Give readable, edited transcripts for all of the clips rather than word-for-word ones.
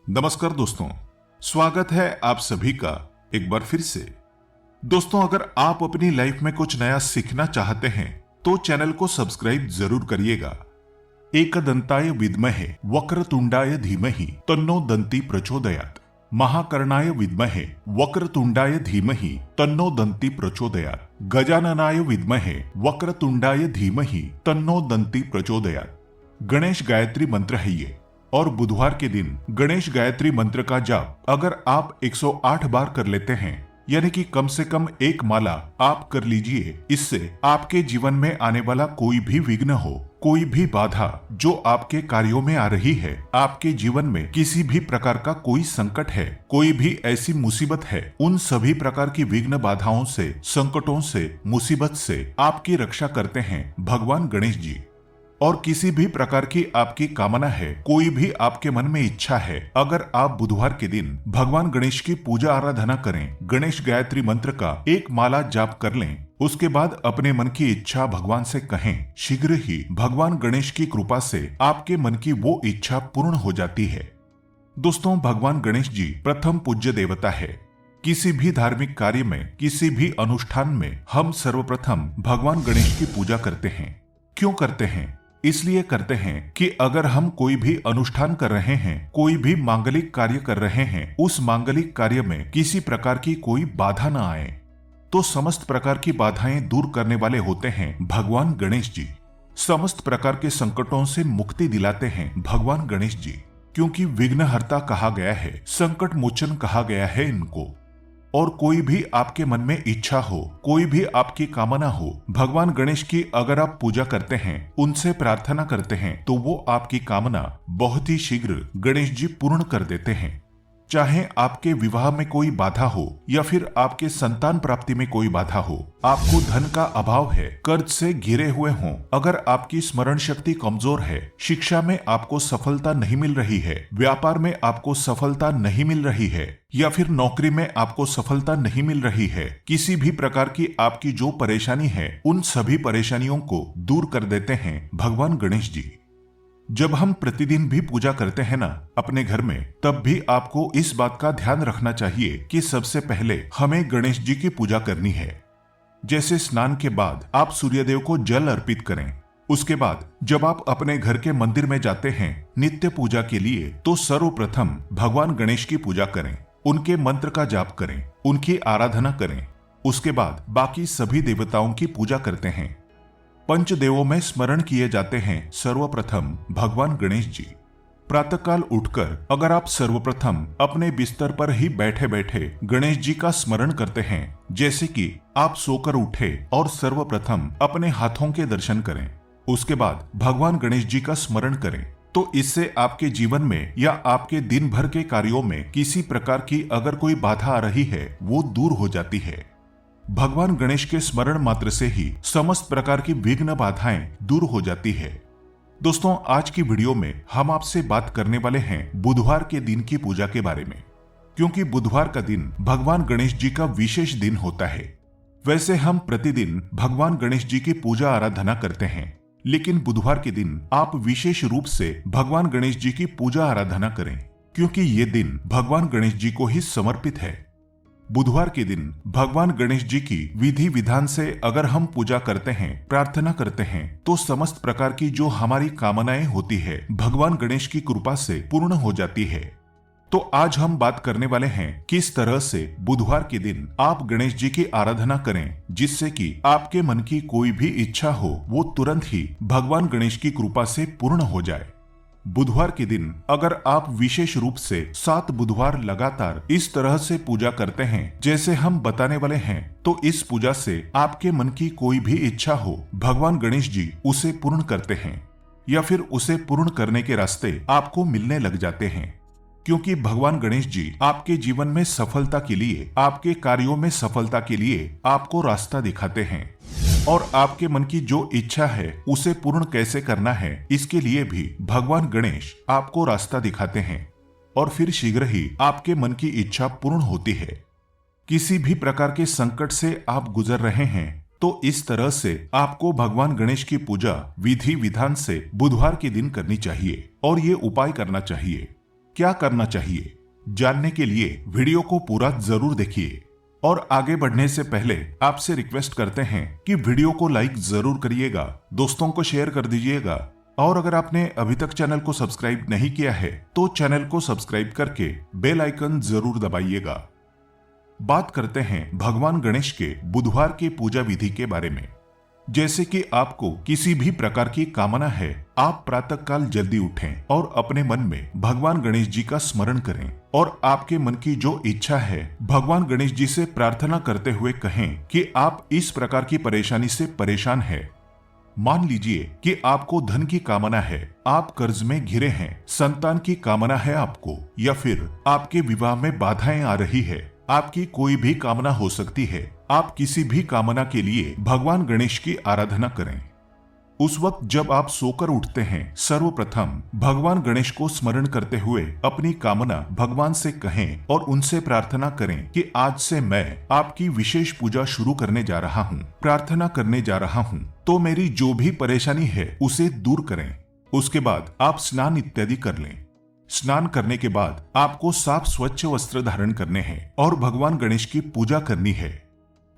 नमस्कार दोस्तों, स्वागत है आप सभी का एक बार फिर से। दोस्तों, अगर आप अपनी लाइफ में कुछ नया सीखना चाहते हैं तो चैनल को सब्सक्राइब जरूर करिएगा। एकदंताय विद्महे वक्रतुंडाय धीमहि तन्नो दंती प्रचोदयात्। महाकर्णाय विद्महे वक्रतुंडाय धीमहि तन्नो दंती प्रचोदयात्। गजाननाय विद्महे वक्रतुंडाय धीमहि तन्नो दंती प्रचोदयात्। गणेश गायत्री मंत्र है ये, और बुधवार के दिन गणेश गायत्री मंत्र का जाप अगर आप 108 बार कर लेते हैं, यानी कि कम से कम एक माला आप कर लीजिए, इससे आपके जीवन में आने वाला कोई भी विघ्न हो, कोई भी बाधा जो आपके कार्यों में आ रही है, आपके जीवन में किसी भी प्रकार का कोई संकट है, कोई भी ऐसी मुसीबत है, उन सभी प्रकार की विघ्न बाधाओं से, संकटों से, मुसीबत से आपकी रक्षा करते हैं भगवान गणेश जी। और किसी भी प्रकार की आपकी कामना है, कोई भी आपके मन में इच्छा है, अगर आप बुधवार के दिन भगवान गणेश की पूजा आराधना करें, गणेश गायत्री मंत्र का एक माला जाप कर लें, उसके बाद अपने मन की इच्छा भगवान से कहें, शीघ्र ही भगवान गणेश की कृपा से आपके मन की वो इच्छा पूर्ण हो जाती है। दोस्तों, भगवान गणेश जी प्रथम पूज्य देवता है। किसी भी धार्मिक कार्य में, किसी भी अनुष्ठान में हम सर्वप्रथम भगवान गणेश की पूजा करते हैं। क्यों करते हैं? इसलिए करते हैं कि अगर हम कोई भी अनुष्ठान कर रहे हैं, कोई भी मांगलिक कार्य कर रहे हैं, उस मांगलिक कार्य में किसी प्रकार की कोई बाधा न आए, तो समस्त प्रकार की बाधाएं दूर करने वाले होते हैं भगवान गणेश जी। समस्त प्रकार के संकटों से मुक्ति दिलाते हैं भगवान गणेश जी, क्योंकि विघ्नहर्ता कहा गया है, संकट मोचन कहा गया है इनको। और कोई भी आपके मन में इच्छा हो, कोई भी आपकी कामना हो, भगवान गणेश की अगर आप पूजा करते हैं, उनसे प्रार्थना करते हैं, तो वो आपकी कामना बहुत ही शीघ्र गणेश जी पूर्ण कर देते हैं। चाहे आपके विवाह में कोई बाधा हो या फिर आपके संतान प्राप्ति में कोई बाधा हो, आपको धन का अभाव है, कर्ज से घिरे हुए हों, अगर आपकी स्मरण शक्ति कमजोर है, शिक्षा में आपको सफलता नहीं मिल रही है, व्यापार में आपको सफलता नहीं मिल रही है, या फिर नौकरी में आपको सफलता नहीं मिल रही है, किसी भी प्रकार की आपकी जो परेशानी है, उन सभी परेशानियों को दूर कर देते हैं भगवान गणेश जी। जब हम प्रतिदिन भी पूजा करते हैं ना अपने घर में, तब भी आपको इस बात का ध्यान रखना चाहिए कि सबसे पहले हमें गणेश जी की पूजा करनी है। जैसे स्नान के बाद आप सूर्यदेव को जल अर्पित करें, उसके बाद जब आप अपने घर के मंदिर में जाते हैं नित्य पूजा के लिए, तो सर्वप्रथम भगवान गणेश की पूजा करें, उनके मंत्र का जाप करें, उनकी आराधना करें। उसके बाद बाकी सभी देवताओं की पूजा करते हैं। पंचदेवों में स्मरण किए जाते हैं सर्वप्रथम भगवान गणेश जी। प्रातःकाल उठकर अगर आप सर्वप्रथम अपने बिस्तर पर ही बैठे बैठे गणेश जी का स्मरण करते हैं, जैसे कि आप सोकर उठे और सर्वप्रथम अपने हाथों के दर्शन करें, उसके बाद भगवान गणेश जी का स्मरण करें, तो इससे आपके जीवन में या आपके दिन भर के कार्यों में किसी प्रकार की अगर कोई बाधा आ रही है, वो दूर हो जाती है। भगवान गणेश के स्मरण मात्र से ही समस्त प्रकार की विघ्न बाधाएं दूर हो जाती है। दोस्तों, आज की वीडियो में हम आपसे बात करने वाले हैं बुधवार के दिन की पूजा के बारे में, क्योंकि बुधवार का दिन भगवान गणेश जी का विशेष दिन होता है। वैसे हम प्रतिदिन भगवान गणेश जी की पूजा आराधना करते हैं, लेकिन बुधवार के दिन आप विशेष रूप से भगवान गणेश जी की पूजा आराधना करें, क्योंकि ये दिन भगवान गणेश जी को ही समर्पित है। बुधवार के दिन भगवान गणेश जी की विधि विधान से अगर हम पूजा करते हैं, प्रार्थना करते हैं, तो समस्त प्रकार की जो हमारी कामनाएं होती है, भगवान गणेश की कृपा से पूर्ण हो जाती है। तो आज हम बात करने वाले हैं किस तरह से बुधवार के दिन आप गणेश जी की आराधना करें, जिससे कि आपके मन की कोई भी इच्छा हो, वो तुरंत ही भगवान गणेश की कृपा से पूर्ण हो जाए। बुधवार के दिन अगर आप विशेष रूप से 7 बुधवार लगातार इस तरह से पूजा करते हैं जैसे हम बताने वाले हैं, तो इस पूजा से आपके मन की कोई भी इच्छा हो, भगवान गणेश जी उसे पूर्ण करते हैं, या फिर उसे पूर्ण करने के रास्ते आपको मिलने लग जाते हैं। क्योंकि भगवान गणेश जी आपके जीवन में सफलता के लिए, आपके कार्यों में सफलता के लिए आपको रास्ता दिखाते हैं, और आपके मन की जो इच्छा है उसे पूर्ण कैसे करना है, इसके लिए भी भगवान गणेश आपको रास्ता दिखाते हैं, और फिर शीघ्र ही आपके मन की इच्छा पूर्ण होती है। किसी भी प्रकार के संकट से आप गुजर रहे हैं, तो इस तरह से आपको भगवान गणेश की पूजा विधि विधान से बुधवार के दिन करनी चाहिए, और ये उपाय करना चाहिए। क्या करना चाहिए, जानने के लिए वीडियो को पूरा जरूर देखिए। और आगे बढ़ने से पहले आपसे रिक्वेस्ट करते हैं कि वीडियो को लाइक जरूर करिएगा, दोस्तों को शेयर कर दीजिएगा, और अगर आपने अभी तक चैनल को सब्सक्राइब नहीं किया है तो चैनल को सब्सक्राइब करके बेल आइकन जरूर दबाइएगा। बात करते हैं भगवान गणेश के बुधवार की पूजा विधि के बारे में। जैसे कि आपको किसी भी प्रकार की कामना है, आप प्रातःकाल जल्दी उठें और अपने मन में भगवान गणेश जी का स्मरण करें और आपके मन की जो इच्छा है भगवान गणेश जी से प्रार्थना करते हुए कहें कि आप इस प्रकार की परेशानी से परेशान हैं। मान लीजिए कि आपको धन की कामना है, आप कर्ज में घिरे हैं, संतान की कामना है आपको, या फिर आपके विवाह में बाधाएं आ रही है। आपकी कोई भी कामना हो सकती है। आप किसी भी कामना के लिए भगवान गणेश की आराधना करें। उस वक्त जब आप सोकर उठते हैं, सर्वप्रथम भगवान गणेश को स्मरण करते हुए अपनी कामना भगवान से कहें और उनसे प्रार्थना करें कि आज से मैं आपकी विशेष पूजा शुरू करने जा रहा हूँ, प्रार्थना करने जा रहा हूँ, तो मेरी जो भी परेशानी है उसे दूर करें। उसके बाद आप स्नान इत्यादि कर लें। स्नान करने के बाद आपको साफ स्वच्छ वस्त्र धारण करने हैं और भगवान गणेश की पूजा करनी है।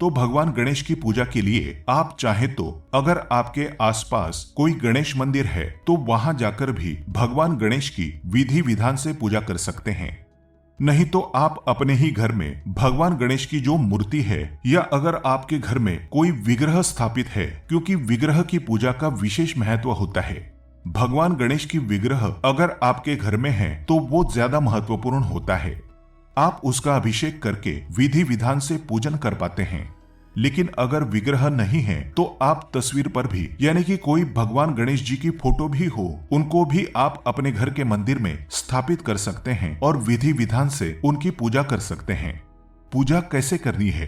तो भगवान गणेश की पूजा के लिए आप चाहे तो अगर आपके आसपास कोई गणेश मंदिर है तो वहां जाकर भी भगवान गणेश की विधि विधान से पूजा कर सकते हैं। नहीं तो आप अपने ही घर में भगवान गणेश की जो मूर्ति है, या अगर आपके घर में कोई विग्रह स्थापित है, क्योंकि विग्रह की पूजा का विशेष महत्व होता है। भगवान गणेश की विग्रह अगर आपके घर में है तो वो ज्यादा महत्वपूर्ण होता है। आप उसका अभिषेक करके विधि विधान से पूजन कर पाते हैं। लेकिन अगर विग्रह नहीं है तो आप तस्वीर पर भी, यानी कि कोई भगवान गणेश जी की फोटो भी हो, उनको भी आप अपने घर के मंदिर में स्थापित कर सकते हैं और विधि विधान से उनकी पूजा कर सकते हैं। पूजा कैसे करनी है?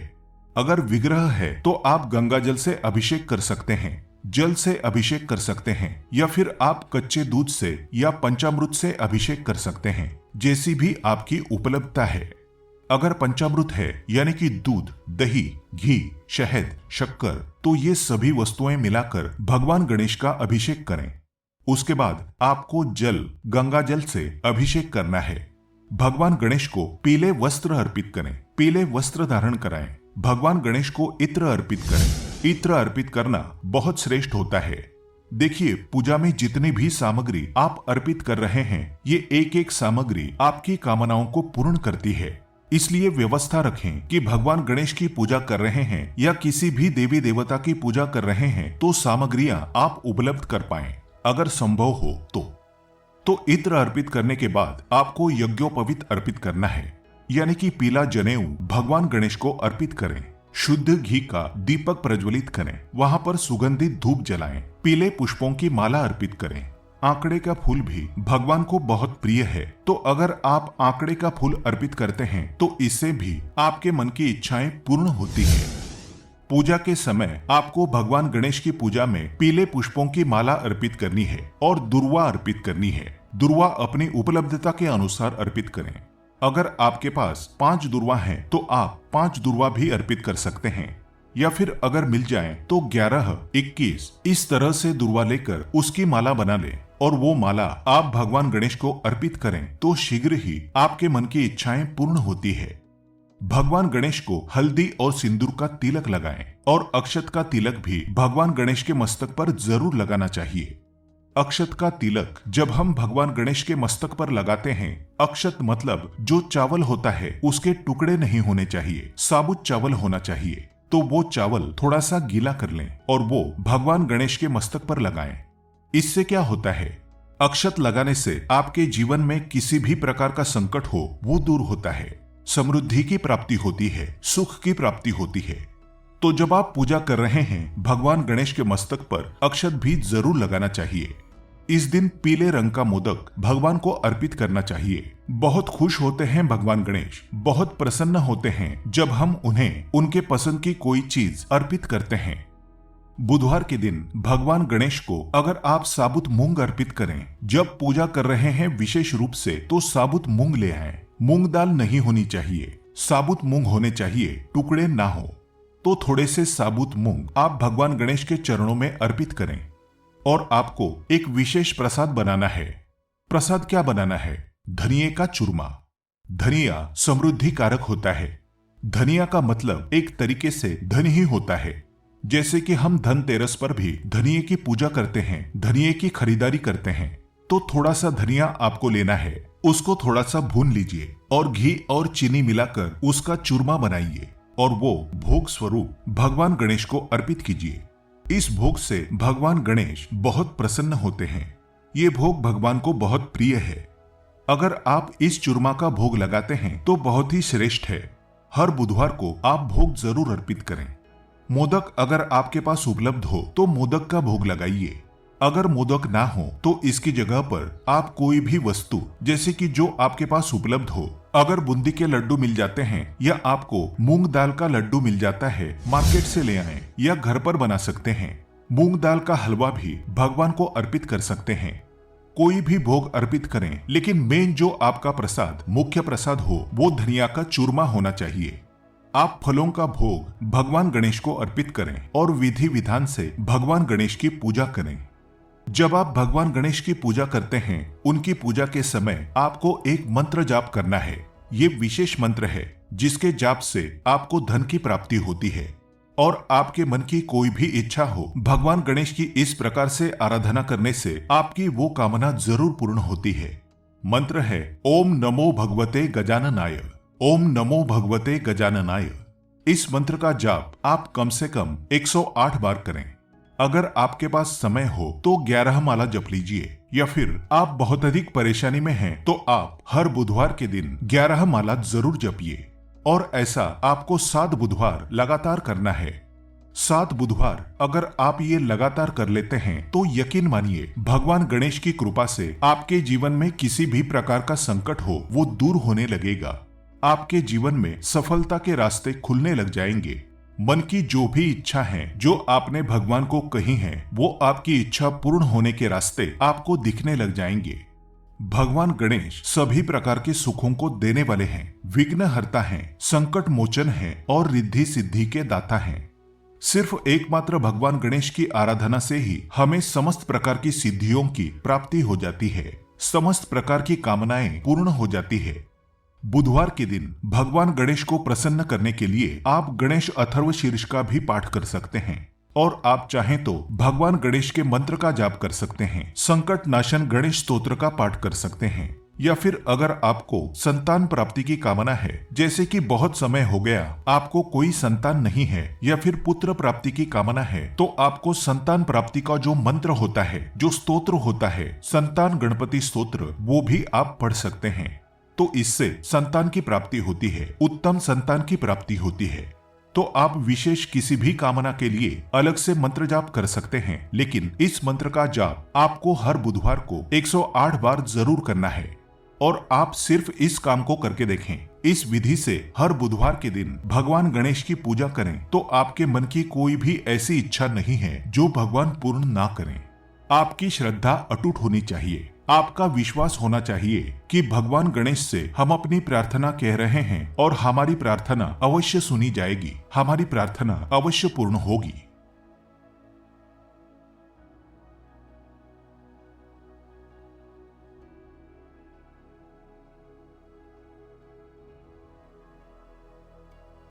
अगर विग्रह है तो आप गंगा जल से अभिषेक कर सकते हैं, जल से अभिषेक कर सकते हैं, या फिर आप कच्चे दूध से या पंचामृत से अभिषेक कर सकते हैं, जैसी भी आपकी उपलब्धता है। अगर पंचामृत है यानी कि दूध, दही, घी, शहद, शक्कर, तो ये सभी वस्तुएं मिलाकर भगवान गणेश का अभिषेक करें। उसके बाद आपको जल, गंगा जल से अभिषेक करना है। भगवान गणेश को पीले वस्त्र अर्पित करें, पीले वस्त्र धारण कराएं। भगवान गणेश को इत्र अर्पित करें। इत्र अर्पित करना बहुत श्रेष्ठ होता है। देखिए, पूजा में जितनी भी सामग्री आप अर्पित कर रहे हैं, ये एक एक सामग्री आपकी कामनाओं को पूर्ण करती है। इसलिए व्यवस्था रखें कि भगवान गणेश की पूजा कर रहे हैं या किसी भी देवी देवता की पूजा कर रहे हैं तो सामग्रियां आप उपलब्ध कर पाएं, अगर संभव हो तो इत्र अर्पित करने के बाद आपको यज्ञोपवीत अर्पित करना है, यानी कि पीला जनेऊ भगवान गणेश को अर्पित करें। शुद्ध घी का दीपक प्रज्वलित करें, वहां पर सुगंधित धूप जलाएं, पीले पुष्पों की माला अर्पित करें। आंकड़े का फूल भी भगवान को बहुत प्रिय है, तो अगर आप आंकड़े का फूल अर्पित करते हैं तो इससे भी आपके मन की इच्छाएं पूर्ण होती है। पूजा के समय आपको भगवान गणेश की पूजा में पीले पुष्पों की माला अर्पित करनी है और दुर्वा अर्पित करनी है। दुर्वा अपनी उपलब्धता के अनुसार अर्पित करें। अगर आपके पास 5 दुर्वा हैं तो आप 5 दुर्वा भी अर्पित कर सकते हैं, या फिर अगर मिल जाए तो 11, 21 इस तरह से दुर्वा लेकर उसकी माला बना लें और वो माला आप भगवान गणेश को अर्पित करें तो शीघ्र ही आपके मन की इच्छाएं पूर्ण होती है। भगवान गणेश को हल्दी और सिंदूर का तिलक लगाएं और अक्षत का तिलक भी भगवान गणेश के मस्तक पर जरूर लगाना चाहिए। अक्षत का तिलक जब हम भगवान गणेश के मस्तक पर लगाते हैं, अक्षत मतलब जो चावल होता है उसके टुकड़े नहीं होने चाहिए, साबुत चावल होना चाहिए। तो वो चावल थोड़ा सा गीला कर लें और वो भगवान गणेश के मस्तक पर लगाएं। इससे क्या होता है? अक्षत लगाने से आपके जीवन में किसी भी प्रकार का संकट हो वो दूर होता है, समृद्धि की प्राप्ति होती है, सुख की प्राप्ति होती है। तो जब आप पूजा कर रहे हैं, भगवान गणेश के मस्तक पर अक्षत भी जरूर लगाना चाहिए। इस दिन पीले रंग का मोदक भगवान को अर्पित करना चाहिए। बहुत खुश होते हैं भगवान गणेश, बहुत प्रसन्न होते हैं जब हम उन्हें उनके पसंद की कोई चीज अर्पित करते हैं। बुधवार के दिन भगवान गणेश को अगर आप साबुत मूंग अर्पित करें, जब पूजा कर रहे हैं विशेष रूप से, तो साबुत मूंग ले आएं। मूंग दाल नहीं होनी चाहिए, साबुत मूंग होने चाहिए, टुकड़े ना हो। तो थोड़े से साबुत मूंग आप भगवान गणेश के चरणों में अर्पित करें। और आपको एक विशेष प्रसाद बनाना है। प्रसाद क्या बनाना है? धनिये का चूरमा। धनिया समृद्धि कारक होता है। धनिया का मतलब एक तरीके से धन ही होता है। जैसे कि हम धनतेरस पर भी धनिये की पूजा करते हैं, धनिये की खरीदारी करते हैं, तो थोड़ा सा धनिया आपको लेना है, उसको थोड़ा सा भून लीजिए और घी और चीनी मिलाकर उसका चूरमा बनाइए और वो भोग स्वरूप भगवान गणेश को अर्पित कीजिए। इस भोग से भगवान गणेश बहुत प्रसन्न होते हैं। ये भोग भगवान को बहुत प्रिय है। अगर आप इस चूरमा का भोग लगाते हैं तो बहुत ही श्रेष्ठ है। हर बुधवार को आप भोग जरूर अर्पित करें। मोदक अगर आपके पास उपलब्ध हो तो मोदक का भोग लगाइए। अगर मोदक ना हो तो इसकी जगह पर आप कोई भी वस्तु जैसे कि जो आपके पास उपलब्ध हो, अगर बूंदी के लड्डू मिल जाते हैं या आपको मूंग दाल का लड्डू मिल जाता है, मार्केट से ले आएं या घर पर बना सकते हैं। मूंग दाल का हलवा भी भगवान को अर्पित कर सकते हैं। कोई भी भोग अर्पित करें, लेकिन मेन जो आपका प्रसाद मुख्य प्रसाद हो वो धनिया का चूरमा होना चाहिए। आप फलों का भोग भगवान गणेश को अर्पित करें और विधि विधान से भगवान गणेश की पूजा करें। जब आप भगवान गणेश की पूजा करते हैं, उनकी पूजा के समय आपको एक मंत्र जाप करना है। ये विशेष मंत्र है जिसके जाप से आपको धन की प्राप्ति होती है और आपके मन की कोई भी इच्छा हो, भगवान गणेश की इस प्रकार से आराधना करने से आपकी वो कामना जरूर पूर्ण होती है। मंत्र है ओम नमो भगवते गजाननाय। ओम नमो भगवते गजाननाय। इस मंत्र का जाप आप कम से कम 108 बार करें। अगर आपके पास समय हो तो 11 माला जप लीजिए, या फिर आप बहुत अधिक परेशानी में हैं तो आप हर बुधवार के दिन 11 माला जरूर जपिए और ऐसा आपको 7 बुधवार लगातार करना है। 7 बुधवार अगर आप ये लगातार कर लेते हैं तो यकीन मानिए भगवान गणेश की कृपा से आपके जीवन में किसी भी प्रकार का संकट हो वो दूर होने लगेगा। आपके जीवन में सफलता के रास्ते खुलने लग जाएंगे। मन की जो भी इच्छा है जो आपने भगवान को कही है वो आपकी इच्छा पूर्ण होने के रास्ते आपको दिखने लग जाएंगे। भगवान गणेश सभी प्रकार के सुखों को देने वाले हैं, विघ्नहर्ता हैं, संकट मोचन हैं और रिद्धि सिद्धि के दाता हैं। सिर्फ एकमात्र भगवान गणेश की आराधना से ही हमें समस्त प्रकार की सिद्धियों की प्राप्ति हो जाती है, समस्त प्रकार की कामनाएं पूर्ण हो जाती है। बुधवार के दिन भगवान गणेश को प्रसन्न करने के लिए आप गणेश अथर्व शीर्ष का भी पाठ कर सकते हैं और आप चाहें तो भगवान गणेश के मंत्र का जाप कर सकते हैं, संकट नाशन गणेश स्तोत्र का पाठ कर सकते हैं, या फिर अगर आपको संतान प्राप्ति की कामना है, जैसे कि बहुत समय हो गया आपको कोई संतान नहीं है, या फिर पुत्र प्राप्ति की कामना है, तो आपको संतान प्राप्ति का जो मंत्र होता है, जो स्तोत्र होता है, संतान गणपति स्तोत्र, वो भी आप पढ़ सकते हैं। तो इससे संतान की प्राप्ति होती है, उत्तम संतान की प्राप्ति होती है। तो आप विशेष किसी भी कामना के लिए अलग से मंत्र जाप कर सकते हैं, लेकिन इस मंत्र का जाप आपको हर बुधवार को 108 बार जरूर करना है और आप सिर्फ इस काम को करके देखें। इस विधि से हर बुधवार के दिन भगवान गणेश की पूजा करें तो आपके मन की कोई भी ऐसी इच्छा नहीं है जो भगवान पूर्ण ना करें। आपकी श्रद्धा अटूट होनी चाहिए, आपका विश्वास होना चाहिए कि भगवान गणेश से हम अपनी प्रार्थना कह रहे हैं और हमारी प्रार्थना अवश्य सुनी जाएगी, हमारी प्रार्थना अवश्य पूर्ण होगी।